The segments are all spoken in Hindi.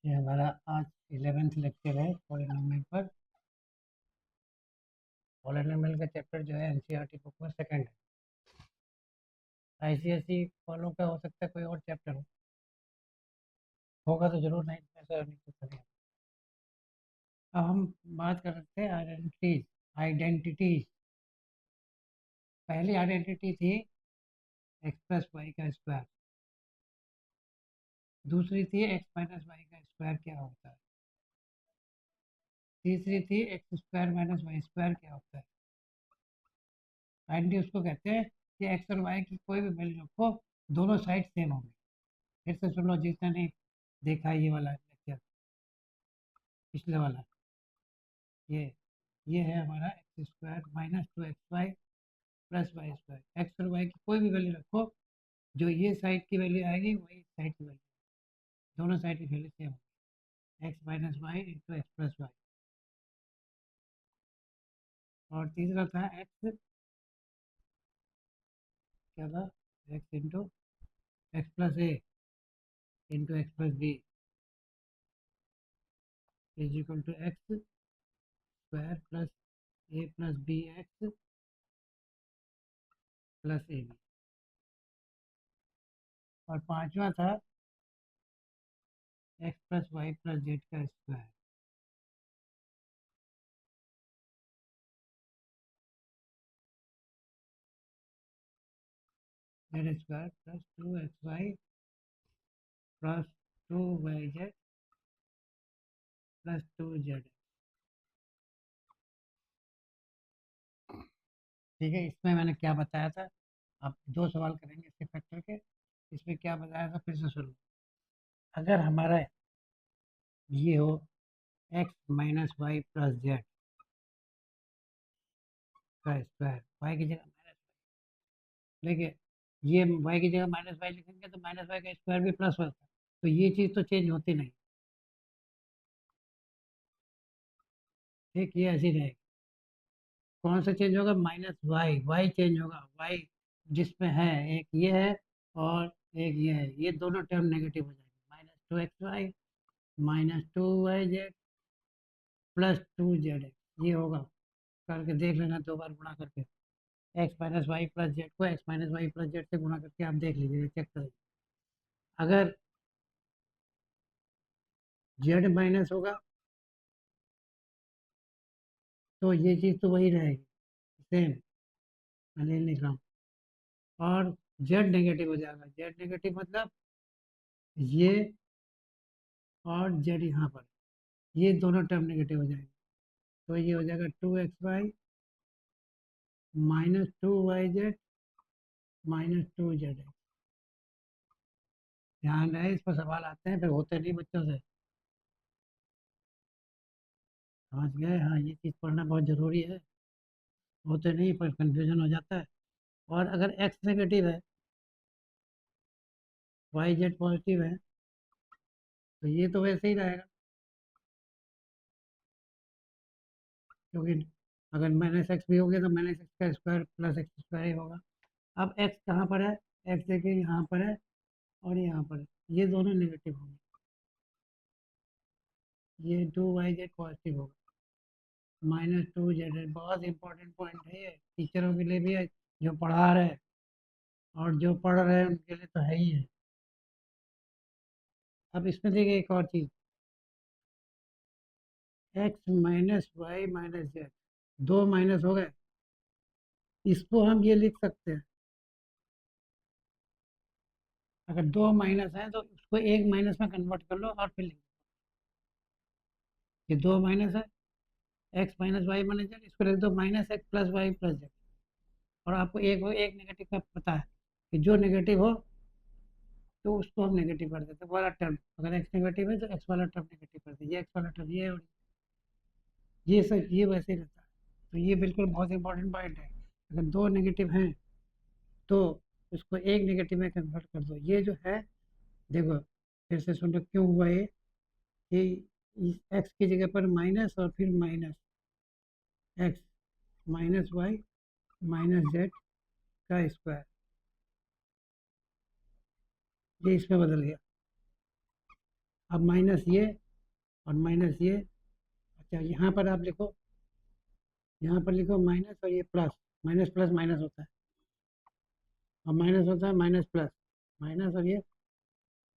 ये हमारा आज 11th लेक्चर है पॉलिनोमियल पर। पॉलिनोमियल का चैप्टर जो है एनसीईआरटी बुक में सेकंड है। आईसीएसई वालों का हो सकता है कोई और चैप्टर होगा तो जरूर, नहीं ऐसा नहीं तो करें। अब हम बात कर रहे थे आइडेंटिटीज। आइडेंटिटीज पहली आइडेंटिटी थी एक्स प्लस वाई का स्क्वायर, दूसरी थी एक्स माइनस वाई का स्क्वायर क्या होता है, तीसरी थी x square minus y square क्या होता है। आइडेंटिटी उसको कहते हैं कि एक्स और वाई की कोई भी वैल्यू रखो, दोनों साइड सेम होंगे। फिर से सुन लो जिसने नहीं देखा ये वाला लेक्चर, पिछले वाला। ये ये है हमारा x square minus 2xy plus y square. X और वाई की कोई भी वैल्यू रखो, जो ये साइड की वैल्यू आएगी वही साइड की वैल्यू, दोनों साइड की वैल्यू सेम होगी। X minus y into x plus y. और तीसरा था एक्स, क्या था, x into x plus a into x plus b is equal to x square plus a plus b x plus a b. और पांचवा था x plus y plus z का square. Z square plus 2xy plus 2yz plus 2z। ठीक है, इसमें मैंने क्या बताया था, आप दो सवाल करेंगे इसके फैक्टर के। इसमें क्या बताया था फिर से सुनो। अगर हमारा ये हो x minus y plus z का स्क्वायर, वाई की जगह माइनस, देखिए ये वाई की जगह माइनस वाई लिखेंगे तो माइनस वाई का स्क्वायर भी प्लस होता है, तो ये चीज़ तो चेंज होती नहीं। ठीक, ये ऐसी रहेगी। कौन सा चेंज होगा, माइनस वाई, वाई चेंज होगा। वाई जिसमें है, एक ये है और एक ये है, ये दोनों टर्म नेगेटिव हो जाएंगे। -2xy -2yz प्लस 2z ये होगा। करके देख लेना, दो बार गुणा करके। X minus y plus z को x minus y plus z से गुणा करके आप देख लीजिए, चेक करिए। अगर जेड माइनस होगा तो ये चीज़ तो वही रहेगी, सेम। मैं लिख रहा हूँ। और जेड नेगेटिव हो जाएगा। जेड नेगेटिव मतलब ये और जेड यहाँ पर, ये दोनों टर्म नेगेटिव हो जाएंगे। तो ये हो जाएगा 2xy -2yz -2z। ध्यान रहे, इस पर सवाल आते हैं फिर होते नहीं बच्चों से। समझ गए, हाँ ये चीज़ पढ़ना बहुत ज़रूरी है। होते नहीं पर कंफ्यूजन हो जाता है। और अगर एक्स नेगेटिव है, वाई जेड पॉजिटिव है, तो ये तो वैसे ही रहेगा, क्योंकि अगर माइनस एक्स भी हो गया तो माइनस एक्स का स्क्वायर प्लस एक्स स्क्वायर ही होगा। अब एक्स कहाँ पर है, एक्स देखिए यहाँ पर है और यहाँ पर है, ये दोनों नेगेटिव होंगे। ये 2yz पॉजिटिव होगा, -2z। बहुत इंपॉर्टेंट पॉइंट है ये, टीचरों के लिए भी है, जो पढ़ा रहे हैं और जो पढ़ रहे हैं उनके लिए तो है ही है। अब इसमें देखिए एक और चीज़, x minus y minus z, दो माइनस हो गए। इसको हम ये लिख सकते हैं, अगर दो माइनस है तो उसको एक माइनस में कन्वर्ट कर लो और फिर लिख। ये दो माइनस है, x minus y minus z, इसको लिख दो minus x plus y plus z. और आपको एक नेगेटिव का पता है कि जो नेगेटिव हो तो उसको हम नेगेटिव कर देते हैं वाला टर्म। अगर एक्स नेगेटिव है तो एक्स वाला टर्म नेगेटिव कर दीजिए, एक्स वाला टर्म ये, और ये सब ये वैसे ही रहता है। तो ये बिल्कुल बहुत इंपॉर्टेंट पॉइंट है। अगर दो नेगेटिव हैं तो उसको एक नेगेटिव में कन्वर्ट कर दो। ये जो है, देखो फिर से सुन लो क्यों हुआ ये, कि इस एक्स की जगह पर माइनस और फिर minus x minus y minus z का स्क्वायर, ये इसमें बदल गया। अब माइनस ये और माइनस ये। अच्छा, यहाँ पर आप लिखो, यहाँ पर लिखो माइनस और ये प्लस। माइनस प्लस माइनस होता है, और माइनस होता है माइनस प्लस। माइनस और ये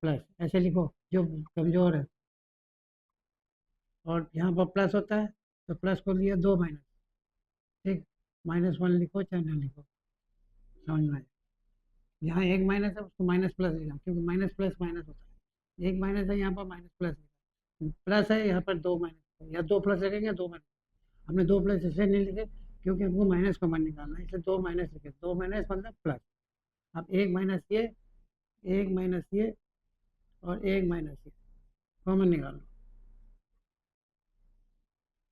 प्लस, ऐसे लिखो जो कमज़ोर है। और यहाँ पर प्लस होता है, तो प्लस को लिया दो माइनस। ठीक, -1 लिखो चाहे ना लिखो, समझ में आए। यहाँ एक माइनस है, उसको माइनस प्लस लिखा, क्योंकि माइनस प्लस माइनस होता है। एक माइनस है, यहाँ पर माइनस प्लस लिखा। प्लस है, यहाँ पर दो माइनस, या दो प्लस लगेंगे या दो माइनस। हमने दो प्लस इसलिए नहीं लिखे क्योंकि हमको माइनस कॉमन निकालना है, इसलिए दो माइनस लिखे। दो माइनस मतलब प्लस। अब एक माइनस ये, एक माइनस ये, और एक माइनस ये कॉमन निकाल लो।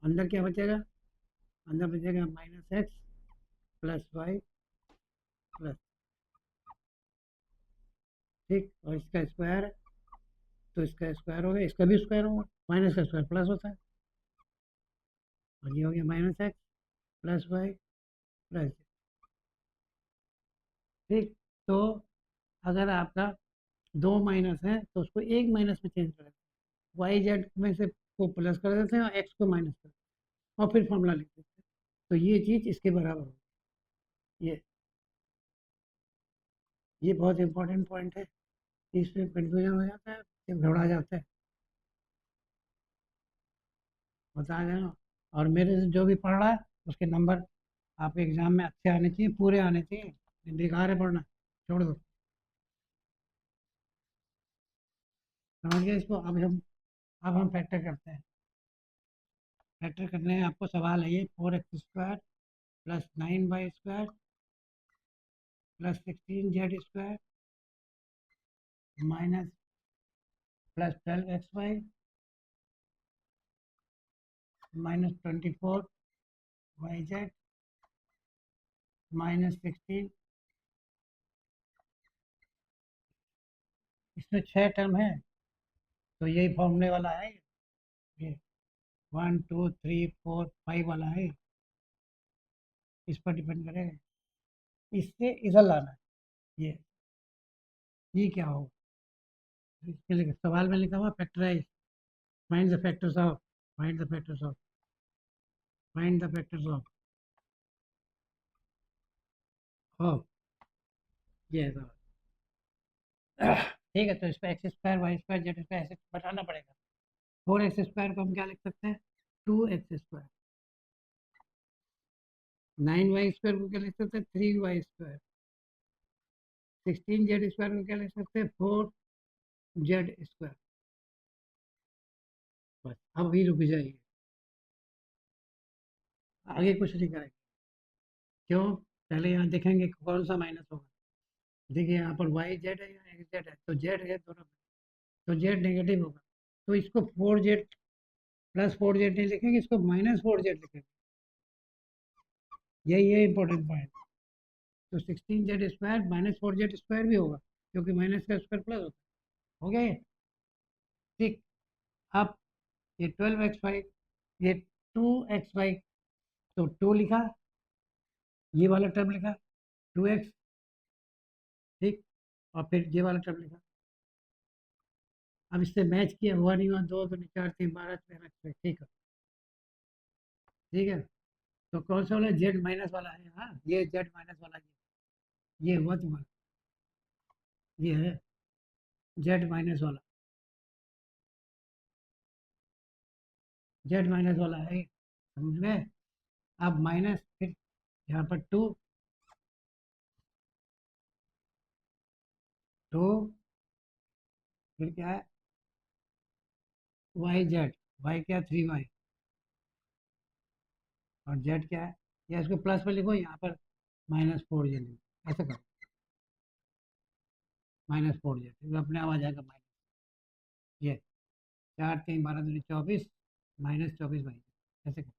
अंदर क्या बचेगा? अंदर बचेगा -x + y प्लस। ठीक, और इसका स्क्वायर है, तो इसका स्क्वायर हो गया, इसका भी स्क्वायर होगा। माइनस का स्क्वायर प्लस होता है, और ये हो गया -x + y प्लस। ठीक, तो अगर आपका दो माइनस है तो उसको एक माइनस में चेंज कर देते हैं। वाई जेड में से को प्लस कर देते हैं और एक्स को माइनस कर देते हैं, और फिर फॉर्मूला लिख देते हैं। तो ये चीज़ इसके बराबर होगी। ये बहुत इंपॉर्टेंट पॉइंट है, इसमें कन्फ्यूजन हो जाता है, फिर घबरा जाता है। बता देना। और मेरे से जो भी पढ़ रहा है उसके नंबर आपके एग्जाम में अच्छे आने चाहिए, पूरे आने चाहिए। बेकार है पढ़ना, छोड़ दो। समझ गए इसको? अब हम फैक्टर करते हैं। फैक्टर करने में आपको सवाल है ये, 4x² + 9y² + 16z² minus +12xy -24yz -16। इसमें 6 टर्म है, तो यही फॉर्मूले वाला है ये। 1 2 3 4 5 वाला है, इस पर डिपेंड करेगा। इससे इधर लाना है। ये क्या होगा? इसके लिए सवाल में लिखा हुआ factorise. Find the factors of, find the factors of, find the factors of ये है सवाल। ठीक है, तो इस पर x² y² z² ऐसे बताना पड़ेगा। 4x² को हम क्या लिख सकते हैं? 2x²। 9y² को क्या लिख सकते हैं? 3y²। 16z² को क्या लिख सकते हैं? 4z²। बस, अब अभी रुक जाइए, आगे कुछ नहीं करेंगे। क्यों? पहले यहाँ देखेंगे कौन सा माइनस होगा। देखिए यहाँ पर वाई जेड है या एक्स जेड है, तो जेड है दोनों में, तो जेड नेगेटिव होगा। तो इसको 4z + 4z नहीं लिखेंगे, इसको -4z लिखेंगे। यही है इंपॉर्टेंट पॉइंट। तो 16z² -4z² भी होगा, क्योंकि माइनस का स्क्वायर प्लस होता है। हो गया ये? ठीक। अब ये 12xy, ये 2xy, तो 2 लिखा, ये वाला टर्म लिखा 2x। ठीक, और फिर ये वाला टर्म लिखा। अब इससे मैच किया, हुआ नहीं हुआ, 2 2 4 3 12 13 ठीक है। ठीक है, तो कौन सा वाला? जेड माइनस वाला है। हाँ, ये जेड माइनस वाला, ये हुआ तुम्हारा, ये है जेड माइनस वाला। जेड माइनस वाला है, समझ में? अब माइनस, फिर यहाँ पर 2, 2, फिर क्या है? Y Z. वाई क्या? 3y। और जेड क्या है? या इसको प्लस में लिखो, यहाँ पर -4z लिखो, ऐसे करो। -4z अपने आप आ जाएगा माइनस। ये 4 3 12 दूनी 24 -24y, ऐसे करो।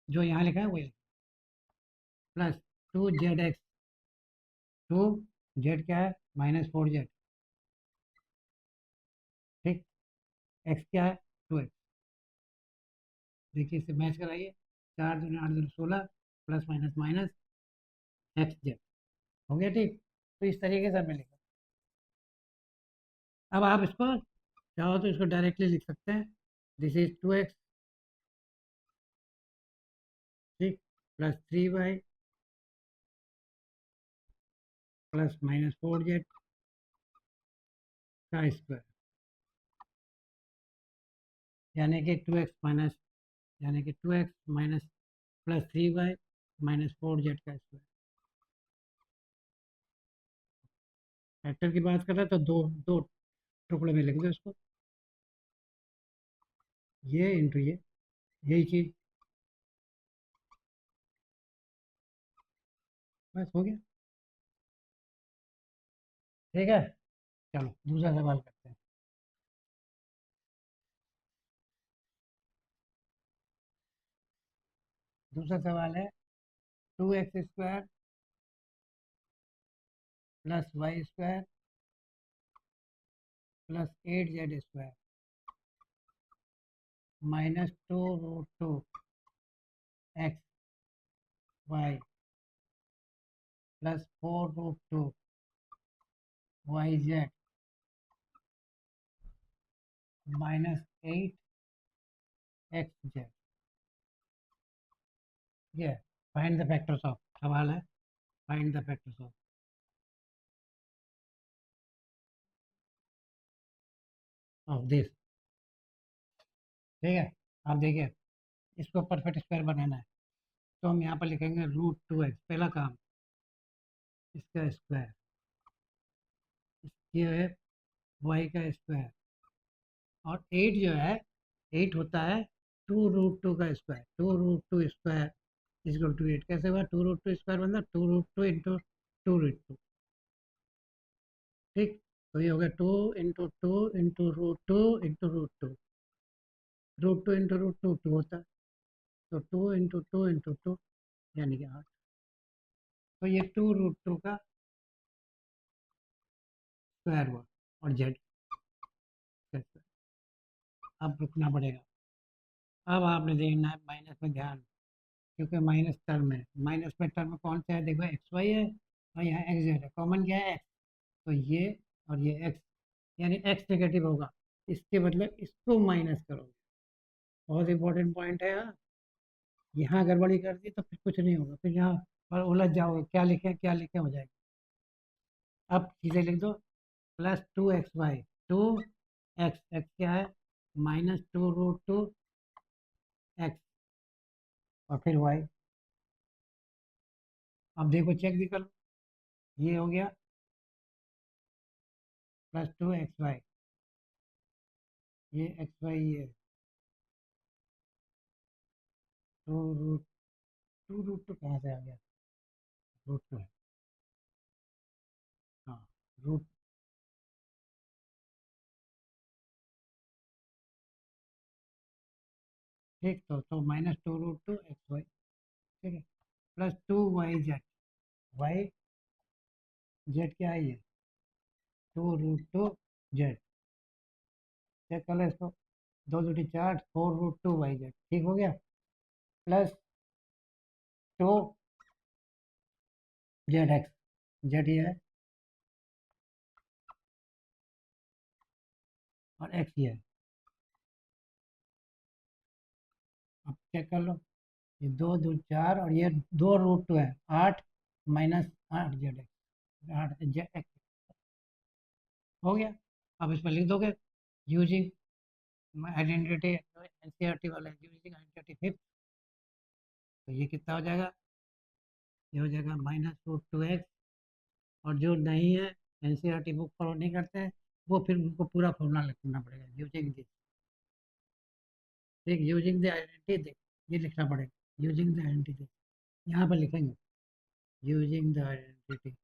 जो यहाँ लिखा है वही लिखो। +2zx। 2 जेड क्या है? -4z। ठीक, एक्स क्या है? 2x। देखिए इसे मैच कराइए। 4 दूनी 8 दूनी 16, plus minus minus x Z. हो गया? ठीक, तो इस तरीके से हमने लिखा। अब आप इसको चाहो तो इसको डायरेक्टली लिख सकते हैं, दिस इज 2x, ठीक, plus 3y plus minus 4z का स्क्वायर, यानी कि 2x माइनस, यानी कि 2x minus plus 3y minus 4z का स्क्वायर। फैक्टर की बात कर रहे हैं तो दो दो टुकड़े में लिख दो इसको, ये इंटू ये, यही चीज़, बस हो गया। ठीक है, चलो दूसरा सवाल करते हैं। दूसरा सवाल है 2x² plus y² plus 8z² minus 2√2 x y plus 4√2 y z minus 8 x z। ये फाइंड द फैक्टर्स ऑफ, सवाल है find the factors of this. ठीक है, आप देखिए, इसको परफेक्ट स्क्वायर बनाना है तो हम यहाँ पर लिखेंगे √2x, पहला काम, इसका स्क्वायर, ये है y का स्क्वायर, और 8 जो है, 8 होता है 2√2 का स्क्वायर, 2√2 स्क्वायर इजकल टू 8। कैसे हुआ, 2√2 स्क्वायर बनता 2√2 इंटू 2√2, ठीक। तो ये हो गया 2 इंटू 2 इंटू √2 इंटू √2, √2 इंटू √2 2 होता है, तो 2 इंटू 2 इंटू 2 यानी कि 8। तो ये 2√2 का स्क्वायर हुआ, और जेड का स्क्वायर। अब रुकना पड़ेगा, अब आपने देखना है माइनस में ध्यान, क्योंकि माइनस टर्म है, माइनस में टर्म कौन सा है, देखो एक्स वाई है और यहाँ एक्स जेड है, कॉमन क्या है एक्स, तो ये और ये एक्स, यानी एक्स नेगेटिव होगा, इसके मतलब इसको माइनस करोगे। बहुत इंपॉर्टेंट पॉइंट है, यहाँ गड़बड़ी कर दी तो फिर कुछ नहीं होगा, फिर यहाँ पर उलझ जाओगे, क्या लिखें हो जाएगा। अब चीज़ें लिख दो, प्लस 2xy, 2x, एक्स क्या है, माइनस 2√2 x, और फिर y। अब देखो चेक भी कर लो, ये हो गया प्लस 2xy, ये xy, ये 2√2 कहाँ से आ गया, √2 है, हाँ, रूट, ठीक, तो माइनस 2√2 xy, ठीक है, प्लस 2 yz, वाई जेड क्या है, ये 2√2 जेड, चेक कर लो इसको, 2 2 4, 4√2 yz, ठीक हो गया, प्लस 2 जेड एक्स, जेड ये है और एक्स ये है। अब चेक कर लो, ये 2 2 4 और ये 2√2 है, 8 minus 8 Z x, 8 Z x, हो गया। अब इसमें लिख दोगे यूजिंग आइडेंटिटी, एनसीईआरटी वाला यूजिंग आइडेंटिटी फिफ्थ, तो ये कितना हो जाएगा, ये हो जाएगा -√2x, और जो नहीं है एनसीईआरटी बुक फॉलो नहीं करते हैं, वो फिर उनको पूरा फॉर्मूला लिखना पड़ेगा, यूजिंग दिस, ठीक, यूजिंग द आइडेंटिटी, ये लिखना पड़ेगा, यूजिंग द आइडेंटिटी, यहाँ पर लिखेंगे यूजिंग द आइडेंटिटी,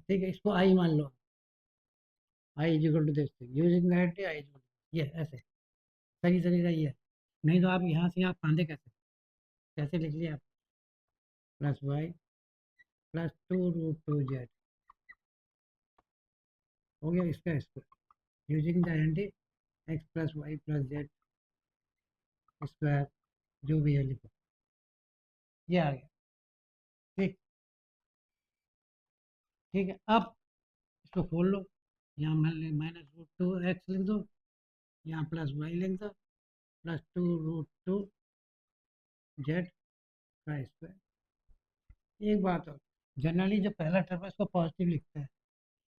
ठीक है, इसको आई मान लो, I is equal to this, using the identity I is equal to, ये ऐसे सही तरीका ये है। नहीं तो आप यहाँ से आप फांदे कैसे, कैसे लिख लिया आप, प्लस वाई प्लस 2√2 जेड, हो गया इसका square, using the identity x plus y plus z square, जो भी है लिखो, ये आ गया, ठीक। ठीक है, अब इसको खोल लो, यहाँ -√2x लिख दो, यहाँ +y लिख दो, +2√2z का स्क्वायर। एक बात और, जनरली जो पहला टर्म है इसको पॉजिटिव लिखते हैं,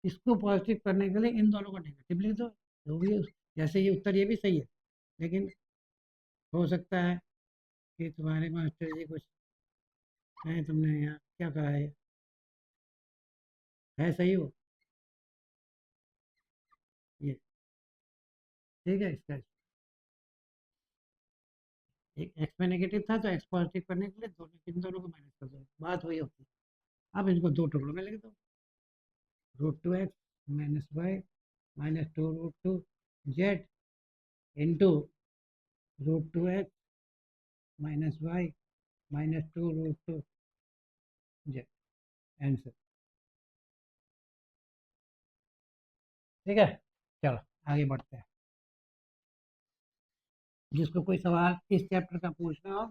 इसको पॉजिटिव करने के लिए इन दोनों को नेगेटिव लिख दो, जो भी जैसे ये उत्तर ये भी सही है, लेकिन हो सकता है कि तुम्हारे मास्टर जी कुछ कहें, तुमने यहाँ क्या कहा है सही हो ये, ठीक है। इसका एक एक्स में नेगेटिव था तो एक्स पॉजिटिव करने के लिए दोनों इन दोनों को माइनस कर दो, बात वही होती है। अब इनको दो टुकड़ों में लिख दो, √2x - y -2√2z into √2x - y -2√2z answer. ठीक है, चलो आगे बढ़ते हैं। जिसको कोई सवाल इस चैप्टर का पूछना हो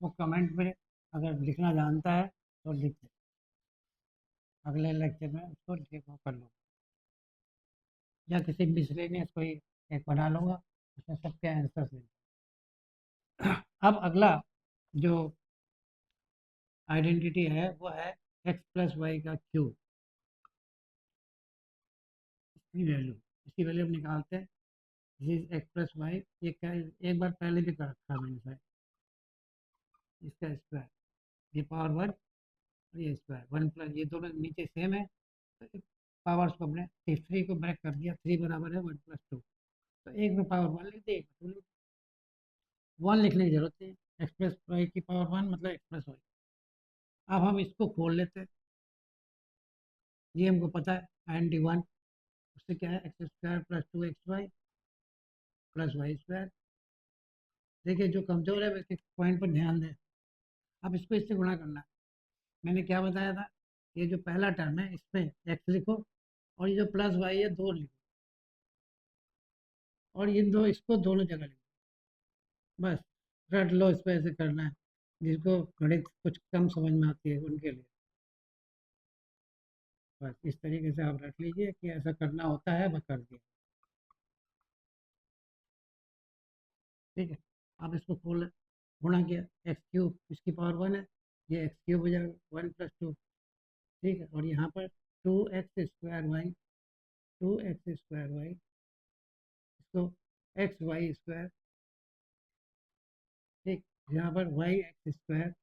वो कमेंट में अगर लिखना जानता है तो लिख दे, अगले लेक्चर में उसको देखो कर लो, या किसी मिसलेनियस कोई एक बना लूँगा, उसमें सबके आंसर्स दें। अब अगला जो आइडेंटिटी है वो है x+y का क्यूब। इसकी वैल्यू हम निकालते हैं, x+y, ये क्या है, एक बार पहले भी कर रखा है मैंने शायद, इसका स्क्वायर, ये पावर 1 और ये स्क्वायर 1+, ये दोनों नीचे सेम है तो पावर्स को हमने 3 को ब्रेक कर दिया, 3 बराबर है 1+2, तो एक में पावर 1 लिख दिया, एक में 2 लिख, 1 लिखने की जरूरत नहीं, x+y की पावर 1 मतलब x+y। अब हम इसको खोल लेते हैं, ये हमको पता है INT1, उससे क्या है x² + 2xy + y²। देखिए जो कमजोर है वैसे पॉइंट पर ध्यान दें। अब इसको इससे गुणा करना है, मैंने क्या बताया था, ये जो पहला टर्म है इसमें x लिखो, और ये जो +y है 2 लिखो, और इन दो इसको दोनों जगह लिखो, बस रट लो, इस पर ऐसे करना है, जिसको गणित कुछ कम समझ में आती है उनके लिए, बस इस तरीके से आप रख लीजिए कि ऐसा करना होता है, बस कर दिया। ठीक है, अब इसको खोल, गुणा किया, x³ इसकी पावर 1 है, ये x³ हो जाएगा 1+2, ठीक है, और यहाँ पर 2x² y, 2x² y, इसको xy², ठीक, यहाँ पर y(x²),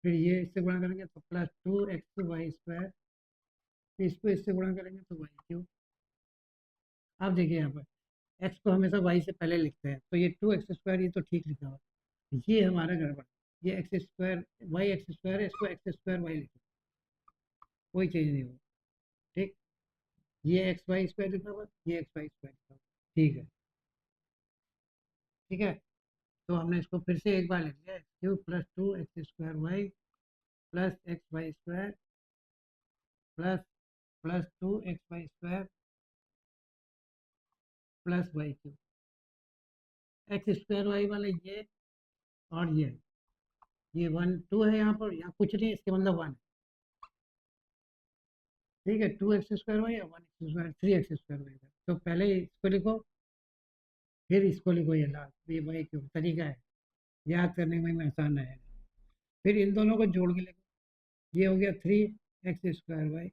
फिर ये इससे गुणा करेंगे तो +2xy², फिर इसको इससे गुणा करेंगे तो y³। अब देखिए यहाँ पर x को हमेशा y से पहले लिखते हैं, तो ये 2x² ये तो ठीक लिखा हुआ, ये हमारा गड़बड़, ये x² y(x²) है, इसको x² y लिखो, कोई चीज़ नहीं होगी, ठीक, ये xy² लिखा हुआ, ये xy² लिखा हुआ, ठीक है। ठीक है, तो हमने इसको फिर से एक बार लिख लिया, x³ + 2x² y +xy² +2xy² +y³, x² y वाले ये और ये 1 2 है, यहाँ पर यहाँ कुछ नहीं, इसके मतलब 1, ठीक है, 2x² y या 1x², 3x² y, तो पहले इसको लिखो, फिर इसको लिखो, ये लास्ट, ये y³ तरीका है, याद करने में आसान है। फिर इन दोनों को जोड़ के लिखो, ये हो गया 3x² y,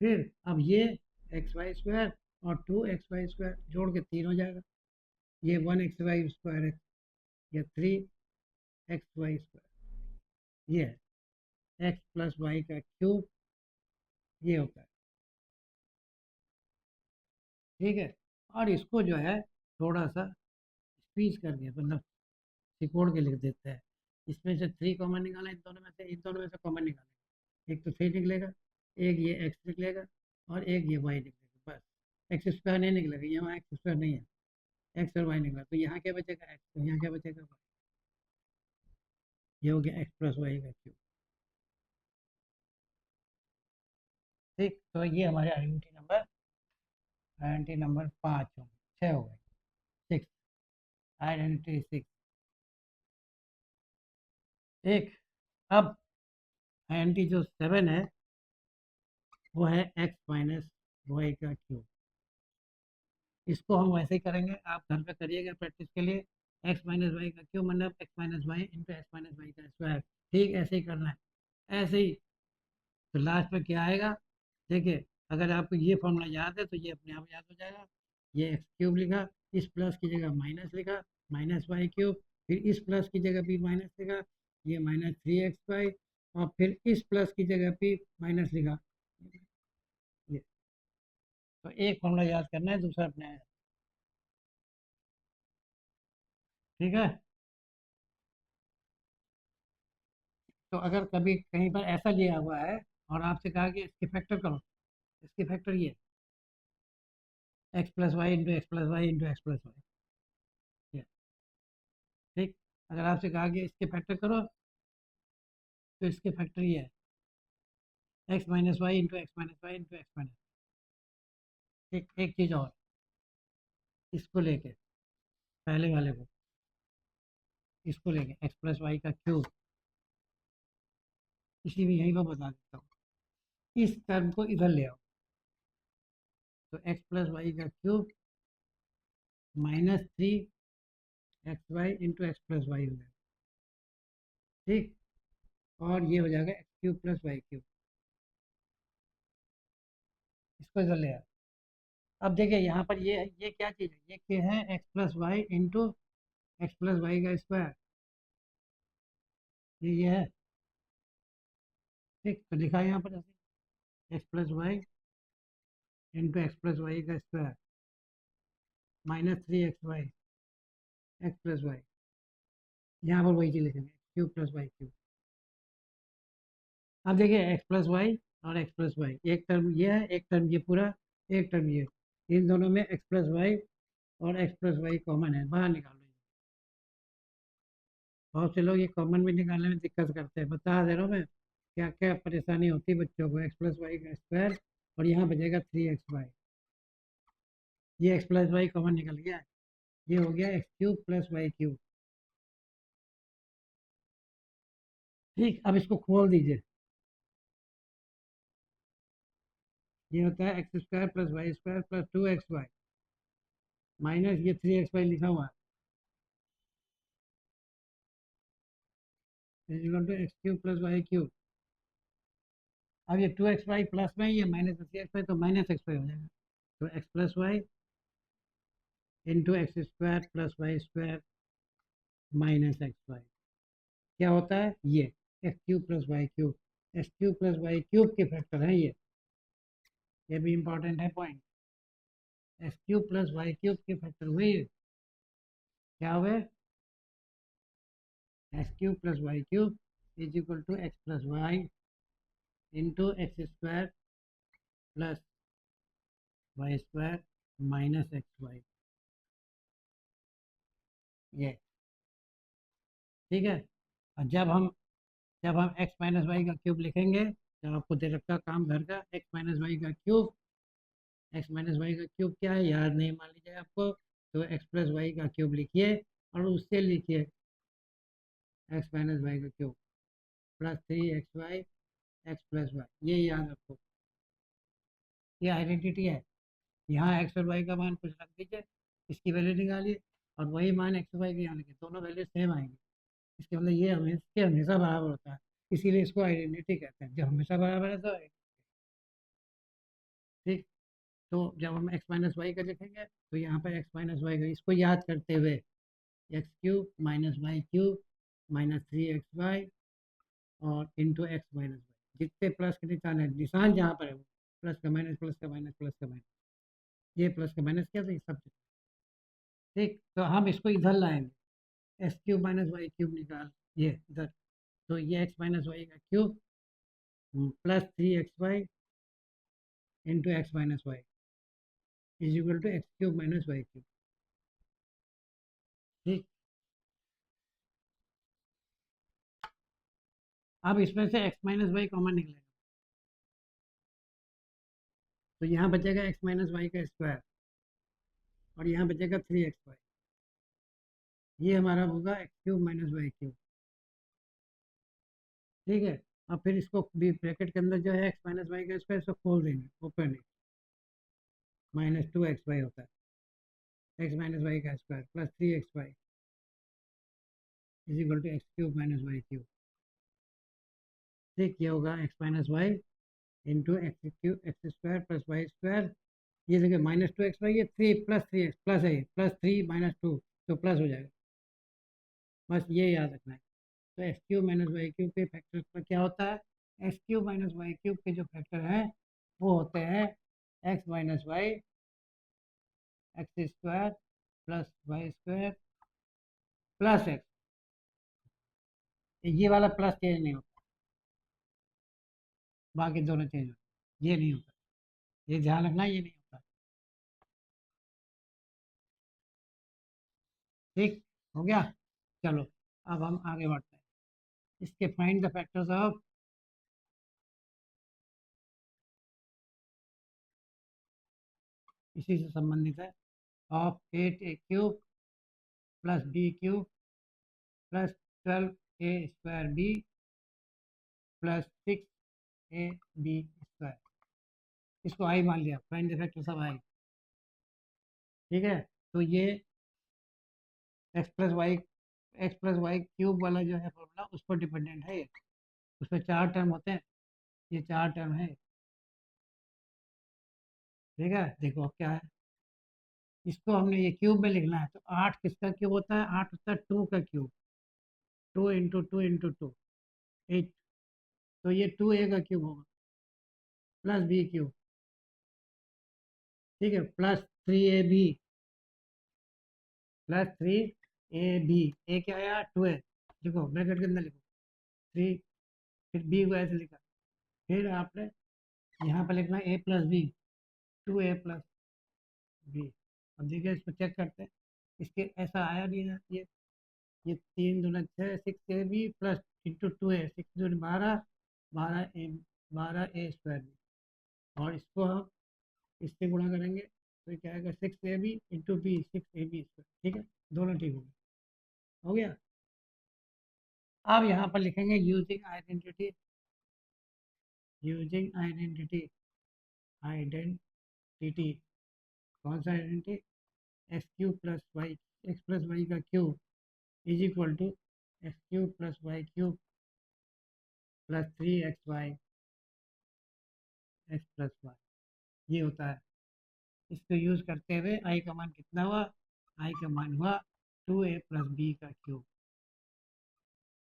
फिर अब ये xy² और 2xy² जोड़ के 3 हो जाएगा, ये 1xy² है, ये 3xy², ये है x+y का क्यूब, ये होता है, ठीक है। और इसको जो है थोड़ा सा स्पीच कर दिया, मतलब सिकोड़ के लिख देते हैं, इसमें से 3 कॉमन निकाला, इन दोनों में से कॉमन निकालेगा, एक तो 3 निकलेगा, एक ये x निकलेगा, और एक ये y निकलेगा, बस x² नहीं निकलेगा, यहाँ x² नहीं है, x और y निकला, तो यहाँ क्या बचेगा x, तो यहाँ क्या बचेगा y, ये हो गया x+y का क्यूब। ठीक, तो ये हमारे आइडेंटिटी नंबर 5 हो गए, 6 हो गए, 6, आइडेंटिटी 6। एक, अब एन टी जो 7 है वो है एक्स माइनस वाई का क्यूब। इसको हम वैसे ही करेंगे, आप घर पे करिएगा प्रैक्टिस के लिए। एक्स माइनस वाई का क्यूब मतलब x minus y into x minus y का स्क्वायर। ठीक ऐसे ही करना है, ऐसे ही। तो लास्ट में क्या आएगा, देखिए, अगर आपको ये फॉर्मूला याद है तो ये अपने आप याद हो जाएगा। ये एक्स क्यूब लिखा, इस प्लस की जगह माइनस लिखा, माइनस वाई क्यूब, फिर इस प्लस की जगह भी माइनस लिखा, ये माइनस 3xy, और फिर इस प्लस की जगह भी माइनस लिखा। ये तो एक फॉर्मूला याद करना है, दूसरा अपने आया। ठीक है। तो अगर कभी कहीं पर ऐसा लिया हुआ है और आपसे कहा कि इसके फैक्टर करो, इसके फैक्टर ये x plus y into x plus y into x plus y. ठीक। अगर आपसे कहा कि इसके फैक्टर करो, तो इसके फैक्टर ये है x minus y into x minus y into x minus. ठीक, एक चीज़ और, इसको लेके, पहले वाले को, इसको लेके एक्स प्लस वाई का क्यूब, इसी में यहीं पर बता देता हूँ। इस टर्म को इधर ले आओ, तो एक्स प्लस वाई का cube -3xy into x plus y हो जाएगा। ठीक। और ये हो जाएगा x cube plus y cube. इसको इधर ले आओ। अब देखिए यहाँ पर ये क्या चीज़ है, ये क्या है, x plus y into x plus y का स्क्वायर। ये है। ठीक, तो लिखा है यहाँ पर ऐसे x plus y into x plus y का square -3xy x plus y. यहाँ पर वही चीज़ लिखेंगे, क्यूब प्लस वाई क्यूब। अब देखिए एक्स प्लस वाई और एक्स प्लस वाई, एक टर्म ये है, एक टर्म ये पूरा, एक टर्म ये। इन दोनों में एक्स प्लस वाई और एक्स प्लस वाई कॉमन है, बाहर निकालो। बहुत से लोग ये कॉमन भी निकालने में दिक्कत करते हैं, बता दे रहा हूँ मैं क्या क्या परेशानी होती है बच्चों को। एक्स प्लस वाई का स्क्वायर, और यहाँ बचेगा 3xy। ये एक्स प्लस वाई कॉमन निकल गया, ये हो गया x cube plus y cube. ठीक, अब इसको खोल दीजिए। ये होता है x square plus y square plus 2xy minus ये 3xy लिखा हुआ है equal to x cube plus y cube. अब ये 2xy प्लस में, ये माइनस 3xy, तो माइनस xy हो जाएगा। तो x plus y into x square plus y square minus x y. क्या होता है ये x cube plus y cube. X cube plus y cube के फैक्टर है ये भी इंपॉर्टेंट है point. X cube plus y cube के फैक्टर हुए क्या हुए, x cube plus y cube is equal to x plus y into x square plus y square minus x y. ये ठीक है। और जब हम एक्स माइनस वाई का क्यूब लिखेंगे, जब आपको दे रखा काम घर का एक्स माइनस वाई का क्यूब, एक्स माइनस वाई का क्यूब क्या है याद नहीं मान लीजिए आपको, तो एक्स प्लस वाई का क्यूब लिखिए, और उससे लिखिए एक्स माइनस वाई का cube plus 3xy x plus y, ये याद रखो। ये आइडेंटिटी है। यहाँ एक्स और वाई का मान कुछ रख दीजिए, इसकी वैल्यू निकालिए, और वही मान एक्स वाई की यहाँ लिखिए, दोनों वैल्यू सेम आएंगी। इसके मतलब ये हमेशा बराबर होता है, इसीलिए इसको आइडेंटिटी कहते हैं, जब हमेशा बराबर है तो ठीक। तो जब हम एक्स माइनस वाई का लिखेंगे, तो यहाँ पर एक्स माइनस वाई का, इसको याद करते हुए x cube minus y cube -3xy और इंटू एक्स माइनस वाई, जितने प्लस के निशान है, निशान जहाँ पर है वो प्लस का माइनस प्लस का माइनस प्लस का माइनस, ये प्लस का माइनस क्या, तो ये सब। ठीक, तो हम इसको इधर लाएंगे, x cube minus y cube निकाल, ये इधर, तो ये एक्स माइनस वाई का cube +3xy into x minus y is equal to x cube minus y cube. ठीक। अब इसमें से एक्स माइनस वाई कॉमन निकलेगा, तो यहाँ बचेगा एक्स माइनस वाई का स्क्वायर, और यहाँ बचेगा 3xy। ये हमारा होगा x cube minus y cube. ठीक है। अब फिर इसको भी ब्रैकेट के अंदर जो है एक्स माइनस वाई का स्क्वायर इसको खोल देंगे, ओपन -2xy होता है, एक्स माइनस वाई का square plus 3xy is equal to x³ minus y³। ठीक, ये होगा x minus y into x square plus y square. ये देखिए -2xy, ये 3 प्लस 3x प्लस है, प्लस 3 -2 तो प्लस हो जाएगा, बस ये याद रखना है। तो x³ माइनस y³ के फैक्टर पर क्या होता है, x³ माइनस y³ के जो फैक्टर हैं वो होते हैं x minus y x square plus y square plus x. ये वाला प्लस चेंज नहीं होता, बाकी दोनों चेंज होते, ये नहीं होता, ये ध्यान रखना, ये नहीं होता। ठीक हो गया। चलो अब हम आगे बढ़ते हैं, इसके फाइंड द फैक्टर्स ऑफ, इसी से संबंधित है, of 8a³ plus b³ plus 12a² b plus 6ab²। इसको आई मान लिया, फाइंड द फैक्टर्स ऑफ आई। ठीक है, तो ये x+y³ वाला जो है फॉर्मूला उस पर डिपेंडेंट है, उसमें 4 टर्म होते हैं, ये 4 टर्म है। ठीक है, देखो क्या है, इसको हमने ये क्यूब में लिखना है, तो 8 किसका क्यूब होता है, 8 होता है 2 का क्यूब, 2 × 2 × 2 8। तो ये 2a का क्यूब होगा प्लस b³ ठीक है, प्लस 3ab प्लस 3ab। ए क्या आया, 2a, देखो ब्रैकेट के अंदर लिखो 3, फिर b को ऐसे लिखा, फिर आपने यहाँ पर लिखना a प्लस बी, 2a+b। अब देखिए इसको चेक करते हैं, इसके ऐसा आया नहीं है, ये 3 × 2 = 6, 6ab plus into 2a, 6×2 = 12, 12a² और इसको हम इससे गुणा करेंगे तो ये क्या आएगा, 6ab इंटू बी, 6ab²। ठीक है, दोनों ठीक हो गया। अब यहाँ पर लिखेंगे using identity, using identity, identity कौन सा identity, x³ + y, x + y का cube is equal to x³ + y³ plus 3xy x+y, ये होता है। इसको यूज करते हुए आई का मान कितना हुआ, आई का मान हुआ 2a+b का क्यूब,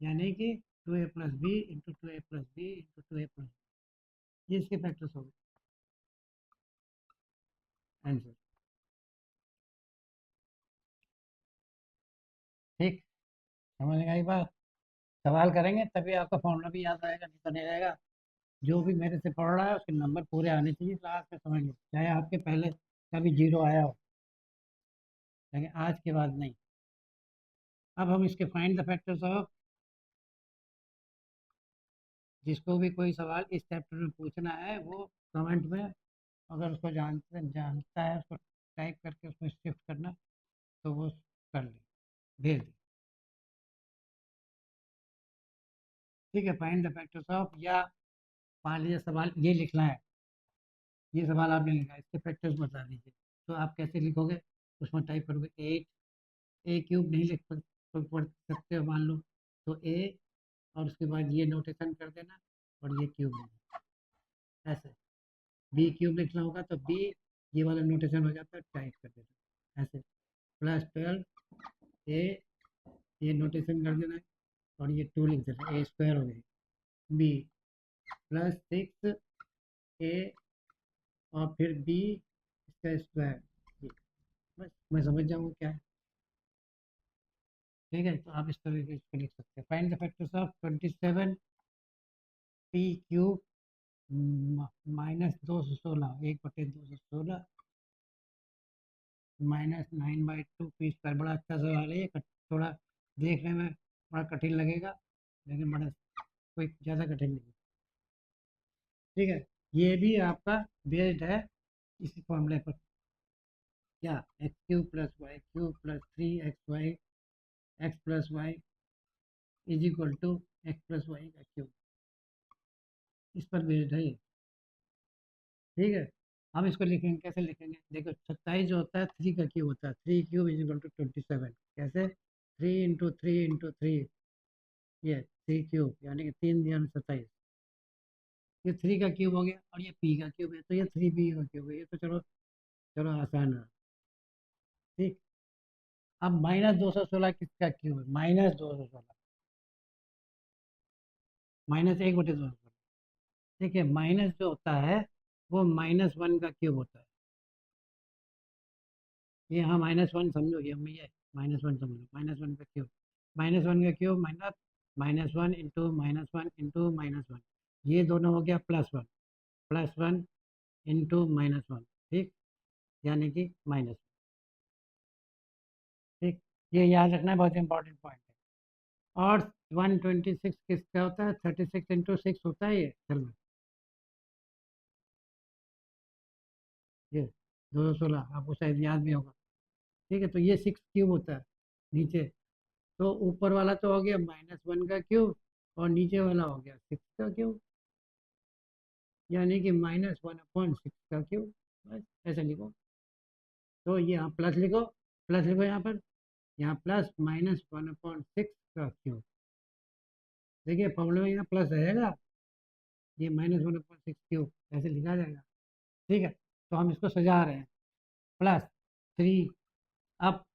यानी कि 2a+b into 2a+b into 2a+, ये इसके फैक्टर्स हो गए, आंसर। ठीक, समझ में आई बात, सवाल करेंगे तभी आपका फॉर्मूला भी याद आएगा, नहीं तो नहीं रहेगा। जो भी मेरे से पढ़ रहा है उसके नंबर पूरे आने चाहिए क्लास में, समझ लो, चाहे आपके पहले कभी 0 आया हो, लेकिन आज के बाद नहीं। अब हम इसके फाइंड द फैक्टर्स ऑफ, जिसको भी कोई सवाल इस चैप्टर में पूछना है वो कमेंट में, अगर उसको जानता है उसको टाइप करके उसमें शिफ्ट करना, तो वो कर ले, भेज दे। ठीक है, फाइंड द फैक्टर्स ऑफ, या मान लीजिए सवाल ये लिखना है, ये सवाल आपने लिखा है, इसके फैक्टर्स बता दीजिए, तो आप कैसे लिखोगे, उसमें टाइप करोगे 8, a³ नहीं लिख पढ़ सकते हो मान लो, तो a और उसके बाद ये नोटेशन कर देना और ये क्यूब लेना, ऐसे b³ लिखना होगा तो b, ये वाला नोटेशन हो जाता है, टाइप कर देना ऐसे, +12 a, ये नोटेशन कर देना है और ये 2 लिख देना, a² हो गई, b प्लस 6a और फिर b इसका स्क्वायर, बस मैं समझ जाऊँगा क्या है। ठीक है, तो आप इस तरीके से लिख सकते हैं, find the factors of 27p³ -216, 1/216 -9/2p²। बड़ा अच्छा सवाल है ये, थोड़ा देखने में बड़ा कठिन लगेगा, लेकिन बड़ा कोई ज़्यादा कठिन नहीं। ठीक है, ये भी आपका बेस्ड है इसी फॉर्मूले पर, क्या, x³ + y³ plus 3xy x + y is equal to x + y का क्यूब। इस पर बेस्ड है ये। ठीक है, हम इसको लिखेंगे, कैसे लिखेंगे? देखो 27 जो होता है 3 का क्यूब होता है, 3 क्यूब इज इक्वल टू 27। कैसे? 3 × 3 × 3, ये 3 क्यूब यानी कि 3×27, ये 3 का क्यूब हो गया, और ये पी का क्यूब है तो ये 3p का क्यूब है। ये तो चलो चलो आसान है। ठीक, अब -216 किसका क्यूब है? -216, -1/216। देखिए माइनस जो होता है वो -1 का क्यूब होता है। ये हाँ -1 समझो, ये मैं ये -1 समझो, -1 का क्यूब, -1 का क्यूब -1 इंटू -1 इंटू -1, ये दोनों हो गया +1, +1 इंटू -1। ठीक, यानी कि माइनस। ठीक, ये याद रखना है, बहुत इंपॉर्टेंट पॉइंट है। और 126 किसका होता है? 36 × 6 होता है ये। चलो ये 216 आपको शायद याद भी होगा। ठीक है, तो ये 6 क्यूब होता है नीचे। तो ऊपर वाला तो हो गया -1 का क्यूब, और नीचे वाला हो गया 6 का क्यूब, यानी कि -1/6 का क्यूब। बस ऐसे लिखो। तो ये यहाँ प्लस लिखो, प्लस लिखो यहाँ प्लस -1/6 का क्यूब। देखिए फॉर्मूले में यहाँ प्लस रहेगा, ये -1/6 क्यूब ऐसे लिखा जाएगा। ठीक है, तो हम इसको सजा रहे हैं। +3, अब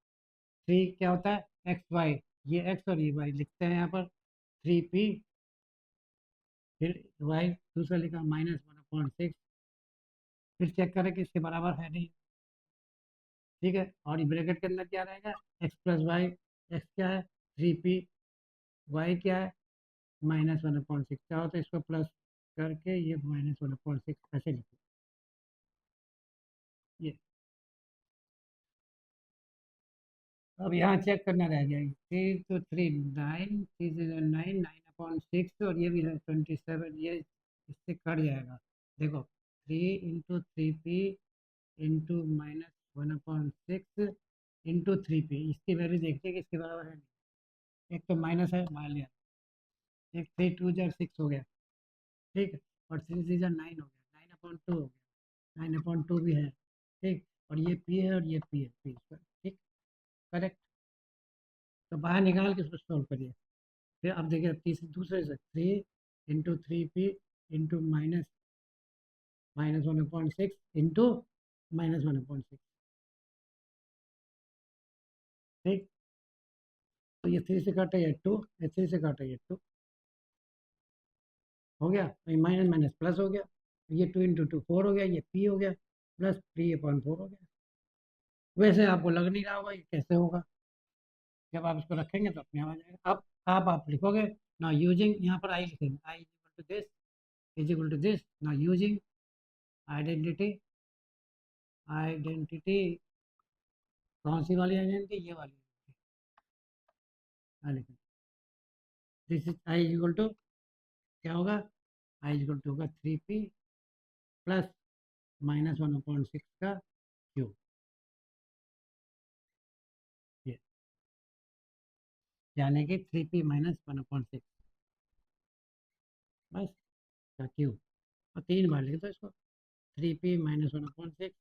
3 क्या होता है? XY, ये x और ये y लिखते हैं यहाँ पर। 3p, फिर y दूसरा लिखा -1/6, फिर चेक करें कि इसके बराबर है नहीं। ठीक है, और ये ब्रैकेट के अंदर क्या रहेगा? x + y, x क्या है? 3p, y क्या है? -1/6 क्या होता है? इसको प्लस करके ये -1/6 ऐसे लिखो। ये अब यहाँ चेक करना रह गया, 3 तो 3 9, 9, 9/6, और ये भी है 27, ये इससे कट जाएगा। देखो 3 × 3p इंटू -1/6 इंटू 3p, इसकी वैल्यू देखते हैं कि इसके बराबर है नहीं। एक तो माइनस है, मान लिया, एक 3 × 2 = 6 हो गया। ठीक है, और 3 × 3 = 9 हो गया, 9/2 हो गया, 9/2 भी है। ठीक, और ये पी है और ये पी है, पी स्क्वायर। ठीक, करेक्ट। तो बाहर निकाल के उसको सॉल्व करिए। फिर अब देखिए तीसरे दूसरे से 3 × 3p इंटू -1/6 इंटू -1/6। ठीक, तो ये 3 से काटा ये 2, ये 3 से काटा ये 2 हो गया, तो ये माइनस माइनस प्लस हो गया, ये 2 × 2 4 हो गया, ये p हो गया, प्लस 3/4 हो गया। वैसे आपको लग नहीं रहा होगा ये कैसे होगा, जब आप इसको रखेंगे तो अपने आप आ जाएगा। अब आप लिखोगे ना यूजिंग, यहाँ पर आई लिखेंगे, I is equal to this ना यूजिंग आइडेंटिटी, आइडेंटिटी कौन सी वाली आइडेंटिटी? ये वाली। हाँ लिखें, this is I equal to क्या होगा? आई इक्वल टू होगा 3p प्लस -1/6 का क्यूब, ये यानी कि 3p -1/6 बस का क्यूब। और 3 बार लिख दो इसको, 3p -1/6,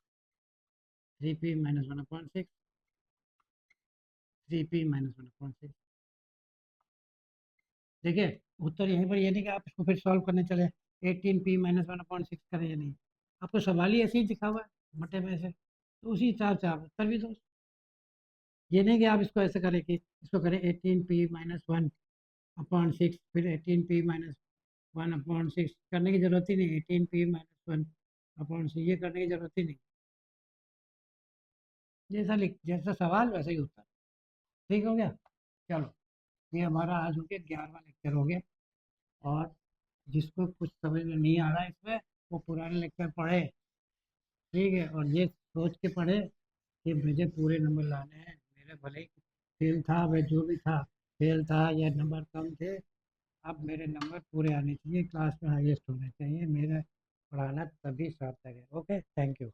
3p -1/6, 3p -1/6। देखिए उत्तर यहीं पर, ये नहीं कि आप इसको फिर सॉल्व करने चले 18p -1/6 करें, ये नहीं, आपको सवाल ही ऐसे ही दिखा हुआ है बटे में से, तो उसी हिसाब से आप उत्तर भी दो। ये नहीं कि आप इसको ऐसे करें कि इसको करें 18p -1/6, फिर 18p -1/6 करने की जरूरत ही नहीं, 18p -1/6 ये करने की जरूरत ही नहीं। जैसा लिख, जैसा सवाल वैसा ही उत्तर। ठीक हो गया? चलो, ये हमारा आज हो गया 11वां लेक्चर हो गया। और जिसको कुछ समझ में नहीं आ रहा है इसमें, वो पुराने लेक्चर पढ़े। ठीक है, और ये सोच के पढ़े कि मुझे पूरे नंबर लाने हैं, मेरे भले ही फेल था, वह जो भी था, फेल था या नंबर कम थे, अब मेरे नंबर पूरे आने चाहिए, क्लास में हाईएस्ट होने चाहिए, मेरा पढ़ाना तभी सार्थक है। Okay, thank you.